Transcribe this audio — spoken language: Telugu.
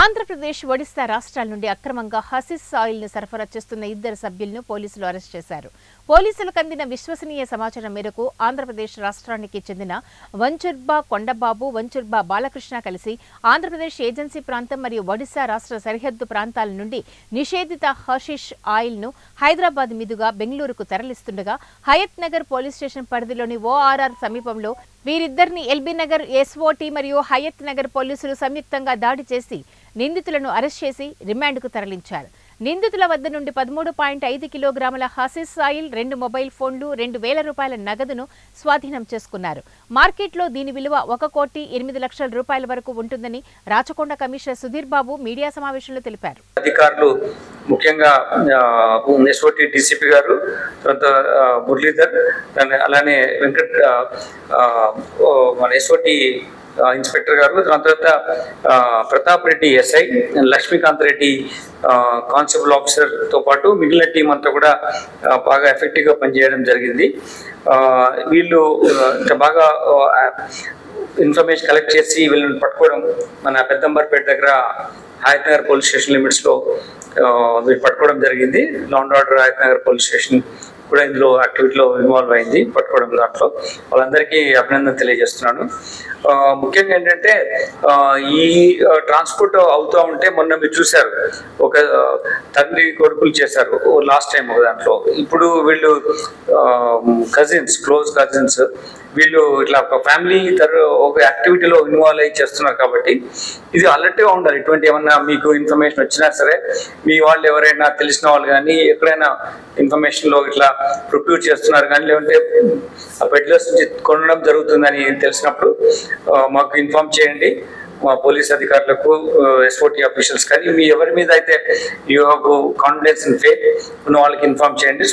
ఆంధ్రప్రదేశ్, ఒడిశా రాష్ట్రాల నుండి అక్రమంగా హసిస్ ఆయిల్ ను సరఫరా చేస్తున్న ఇద్దరు సభ్యులను పోలీసులు అరెస్ట్ చేశారు. పోలీసులకు అందిన విశ్వసనీయ సమాచారం మేరకు ఆంధ్రప్రదేశ్ రాష్ట్రానికి చెందిన వంచుర్బా కొండబాబు, వంచుర్బా బాలకృష్ణ కలిసి ఆంధ్రప్రదేశ్ ఏజెన్సీ ప్రాంతం మరియు ఒడిశా రాష్ట్ర సరిహద్దు ప్రాంతాల నుండి నిషేధిత హషిష్ ఆయిల్ ను హైదరాబాద్ మీదుగా బెంగళూరుకు తరలిస్తుండగా హయత్ నగర్ పోలీస్ స్టేషన్ పరిధిలోని ఓఆర్ఆర్ సమీపంలో వీరిద్దరిని ఎల్బీ నగర్, ఎస్ఓటీ మరియు హయత్ నగర్ పోలీసులు సంయుక్తంగా దాడి చేసి నిందితులను అరెస్ట్ చేసి రిమాండ్కు తరలించారు. నిందితుల వద్ద నుండి 13.5 కిలోగ్రాముల హసిస్ ఆయిల్, 2 మొబైల్ ఫోన్లు, 2,000 రూపాయల నగదును స్వాధీనం చేసుకున్నారు. మార్కెట్లో దీని విలువ 1,08,00,000 రూపాయల వరకు ఉంటుందని రాచకొండ కమిషనర్ సుధీర్ బాబు మీడియా సమావేశంలో తెలిపారు. అధికారులు ముఖ్యంగా ఎస్ఓటీ డీసీపీ గారు, తర్వాత మురళీధర్, అలానే వెంకట్ మన ఎస్ఓటీ ఇన్స్పెక్టర్ గారు, దాని తర్వాత ప్రతాప్ రెడ్డి ఎస్ఐ, లక్ష్మీకాంత్ రెడ్డి కానిస్టేబుల్ ఆఫీసర్తో పాటు మిగిలిన టీం అంతా కూడా బాగా ఎఫెక్టివ్గా పనిచేయడం జరిగింది. వీళ్ళు బాగా ఇన్ఫర్మేషన్ కలెక్ట్ చేసి వీళ్ళని పట్టుకోవడం మన పెద్దంబర్పేట దగ్గర హయత్ నగర్ పోలీస్ స్టేషన్ లిమిట్స్లో వీళ్ళు పట్టుకోవడం జరిగింది. Law and order Hayat Nagar police station కూడా ఇందులో యాక్టివిటీలో ఇన్వాల్వ్ అయింది. పట్టుకోవడం దాంట్లో వాళ్ళందరికీ అభినందన తెలియజేస్తున్నాను. ముఖ్యంగా ఏంటంటే ఈ ట్రాన్స్పోర్ట్ అవుతూ ఉంటే మొన్న మీరు చూశారు, ఒక తండ్రి కొడుకులు చేశారు లాస్ట్ టైం ఒక దాంట్లో. ఇప్పుడు వీళ్ళు కజిన్స్, క్లోజ్ కజిన్స్, వీళ్ళు ఇట్లా ఒక ఫ్యామిలీ ఒక యాక్టివిటీలో ఇన్వాల్వ్ అయ్యి చేస్తున్నారు. కాబట్టి ఇది అలర్ట్గా ఉండాలి. ఇటువంటి ఏమన్నా మీకు ఇన్ఫర్మేషన్ వచ్చినా సరే, మీ వాళ్ళు ఎవరైనా తెలిసిన వాళ్ళు కానీ ఎక్కడైనా ఇన్ఫర్మేషన్లో ఇట్లా ప్రొక్యూర్ చేస్తున్నారు కానీ, లేదంటే ఆ పెడ్లర్స్ నుంచి కొనడం జరుగుతుందని తెలిసినప్పుడు మాకు ఇన్ఫార్మ్ చేయండి. మా పోలీస్ అధికారులకు, ఎస్ఓటీ ఆఫీషియల్స్ కానీ, మీ ఎవరి మీద అయితే you have confidence in faith ఉన్న వాళ్ళకి ఇన్ఫార్మ్ చేయండి.